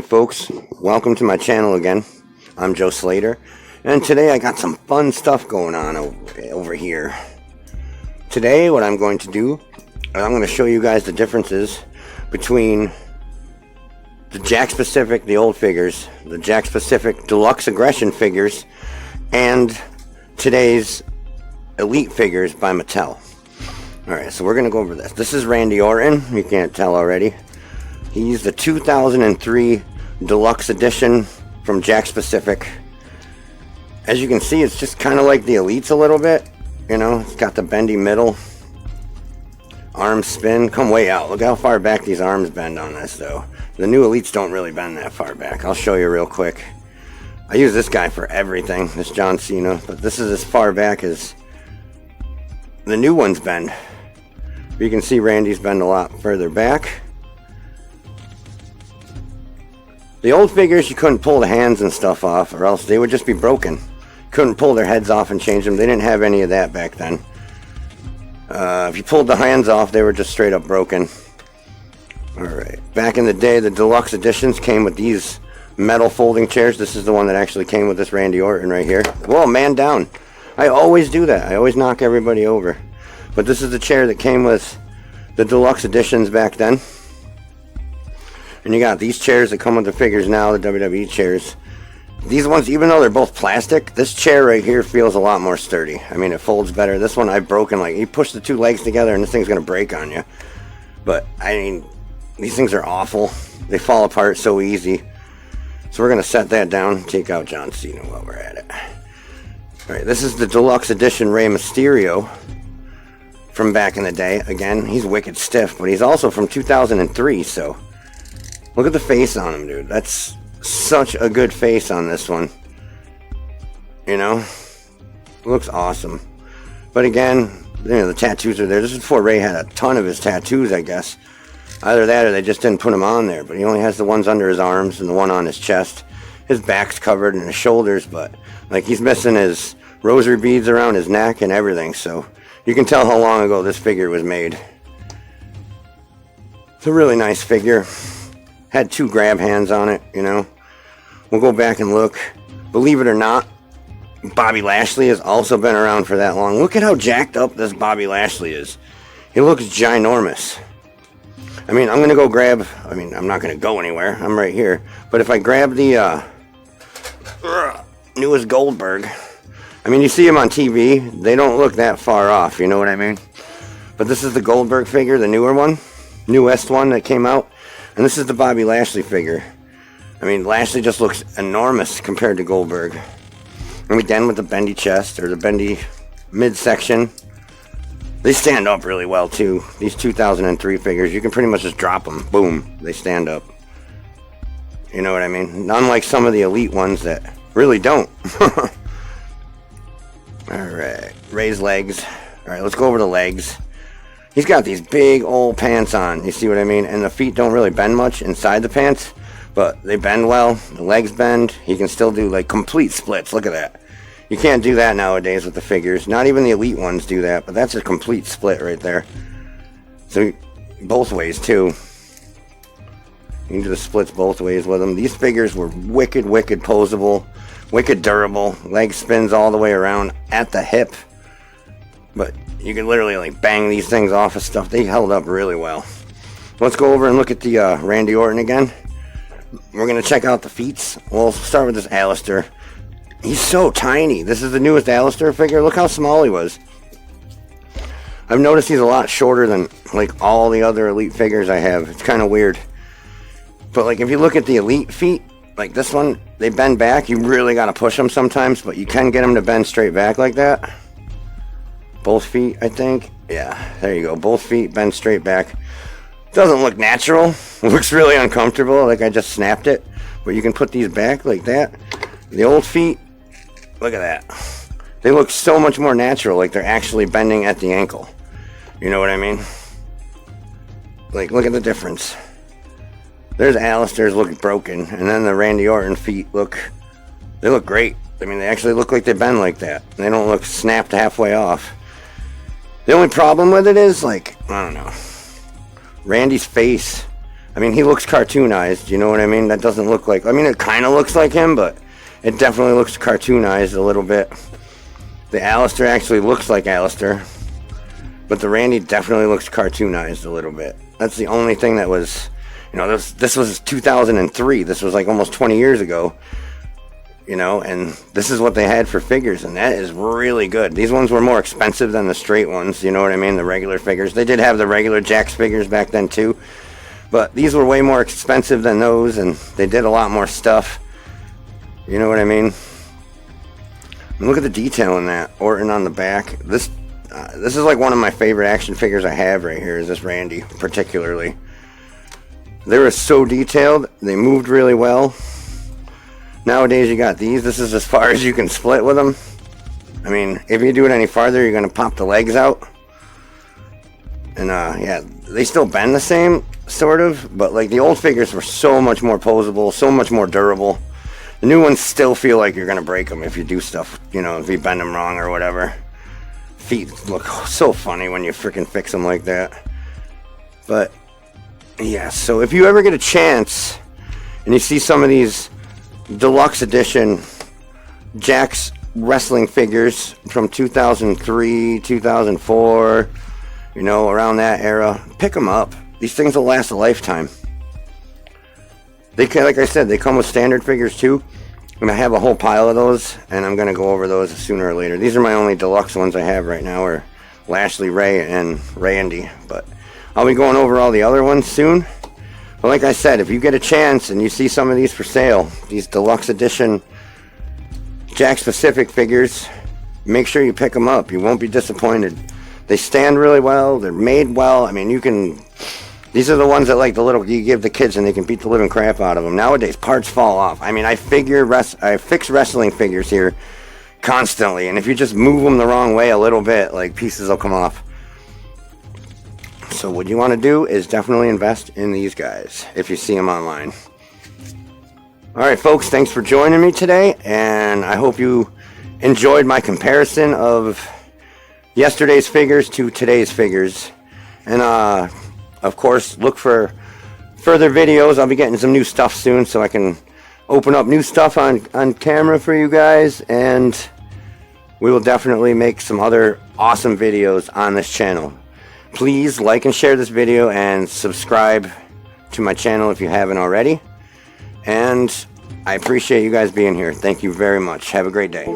Hey folks, welcome to my channel again. I'm Joe Slater, and today I got some fun stuff going on over here. Today what I'm going to do is I'm going to show you guys the differences between the Jakks Pacific, the old figures, the Jakks Pacific Deluxe Aggression figures, and today's Elite figures by Mattel. Alright, so we're going to go over this. This is Randy Orton, you can't tell already. He's the 2003 Deluxe Edition from Jakks Pacific. As you can see, it's just kind of like the Elites a little bit. You know, it's got the bendy middle. Arms spin, come way out. Look how far back these arms bend on this, though. The new Elites don't really bend that far back. I'll show you real quick. I use this guy for everything, this John Cena, but this is as far back as the new ones bend. You can see Randy's bend a lot further back. The old figures, you couldn't pull the hands and stuff off, or else they would just be broken. Couldn't pull their heads off and change them. They didn't have any of that back then. If you pulled the hands off, they were just straight up broken. Alright, back in the day, the Deluxe Editions came with these metal folding chairs. This is the one that actually came with this Randy Orton right here. Whoa, man down. I always do that. I always knock everybody over. But this is the chair that came with the Deluxe Editions back then. And you got these chairs that come with the figures now, the WWE chairs. These ones, even though they're both plastic, this chair right here feels a lot more sturdy. I mean, it folds better. This one I've broken, like, you push the two legs together and this thing's going to break on you. But, I mean, these things are awful. They fall apart so easy. So we're going to set that down, take out John Cena while we're at it. Alright, this is the Deluxe Edition Rey Mysterio from back in the day. Again, he's wicked stiff, but he's also from 2003, so... Look at the face on him, dude. That's such a good face on this one. You know? Looks awesome. But again, you know, the tattoos are there. This is before Ray had a ton of his tattoos, I guess. Either that or they just didn't put them on there. But he only has the ones under his arms and the one on his chest. His back's covered and his shoulders, but like he's missing his rosary beads around his neck and everything. So you can tell how long ago this figure was made. It's a really nice figure. Had two grab hands on it, you know. We'll go back and look. Believe it or not, Bobby Lashley has also been around for that long. Look at how jacked up this Bobby Lashley is. He looks ginormous. I mean, I'm going to go grab... I mean, I'm not going to go anywhere. I'm right here. But if I grab the newest Goldberg... I mean, you see him on TV. They don't look that far off, you know what I mean? But this is the Goldberg figure, the newer one. Newest one that came out. And this is the Bobby Lashley figure. I mean, Lashley just looks enormous compared to Goldberg. And again with the bendy chest, or the bendy midsection. They stand up really well, too. These 2003 figures, you can pretty much just drop them. Boom, they stand up. You know what I mean? Unlike some of the Elite ones that really don't. Alright, raise legs. Alright, let's go over the legs. He's got these big old pants on, you see what I mean? And the feet don't really bend much inside the pants, but they bend well, the legs bend. He can still do like complete splits, look at that. You can't do that nowadays with the figures. Not even the Elite ones do that, but that's a complete split right there. So, both ways too. You can do the splits both ways with them. These figures were wicked posable, wicked durable, leg spins all the way around at the hip. But you can literally like bang these things off of stuff. They held up really well. Let's go over and look at the Randy Orton again. We're going to check out the feet. We'll start with this Alistair. He's so tiny. This is the newest Alistair figure. Look how small he was. I've noticed he's a lot shorter than like all the other Elite figures I have. It's kind of weird. But like if you look at the Elite feet, like this one, they bend back. You really got to push them sometimes, but you can get them to bend straight back like that. Both feet, I think. Yeah, there you go. Both feet bend straight back. Doesn't look natural. It looks really uncomfortable, like I just snapped it. But you can put these back like that. The old feet, look at that. They look so much more natural, like they're actually bending at the ankle. You know what I mean? Like, look at the difference. There's Alistair's looking broken, and then the Randy Orton feet look great. I mean, they actually look like they bend like that. They don't look snapped halfway off. The only problem with it is, like, I don't know. Randy's face I mean, he looks cartoonized, you know what I mean? That doesn't look like, I mean, it kind of looks like him, but it definitely looks cartoonized a little bit. The Alistair actually looks like Alistair, but the Randy definitely looks cartoonized a little bit. That's the only thing that was, you know, this was 2003. This was like almost 20 years ago, you know, and this is what they had for figures, and that is really good. These ones were more expensive than the straight ones, you know what I mean? The regular figures. They did have the regular Jakks figures back then too, but these were way more expensive than those, and they did a lot more stuff. You know what I mean? And look at the detail in that. Orton on the back. This is like one of my favorite action figures I have right here, is this Randy, particularly. They were so detailed. They moved really well. Nowadays you got these. This is as far as you can split with them. I mean, if you do it any farther, you're going to pop the legs out. And yeah, they still bend the same, sort of. But like the old figures were so much more posable, so much more durable. The new ones still feel like you're going to break them if you do stuff, you know, if you bend them wrong or whatever. Feet look so funny when you freaking fix them like that. But, yeah, so if you ever get a chance and you see some of these deluxe edition Jakks wrestling figures from 2003, 2004, you know, around that era, pick them up. These things will last a lifetime. They can, like I said, they come with standard figures too. And I have a whole pile of those, and I'm going to go over those sooner or later. These are my only deluxe ones I have right now, are Lashley, Ray, and Randy. But I'll be going over all the other ones soon. But like I said, if you get a chance and you see some of these for sale, these deluxe edition Jakks Pacific figures, make sure you pick them up. You won't be disappointed. They stand really well. They're made well. I mean, you can... These are the ones that like the little you give the kids and they can beat the living crap out of them. Nowadays, parts fall off. I mean, I fix wrestling figures here constantly, and if you just move them the wrong way a little bit, like pieces will come off. So what you want to do is definitely invest in these guys if you see them online. All right, folks, thanks for joining me today, and I hope you enjoyed my comparison of yesterday's figures to today's figures. And of course, look for further videos. I'll be getting some new stuff soon, so I can open up new stuff on camera for you guys, and we will definitely make some other awesome videos on this channel. Please like and share this video and subscribe to my channel if you haven't already. And I appreciate you guys being here. Thank you very much. Have a great day.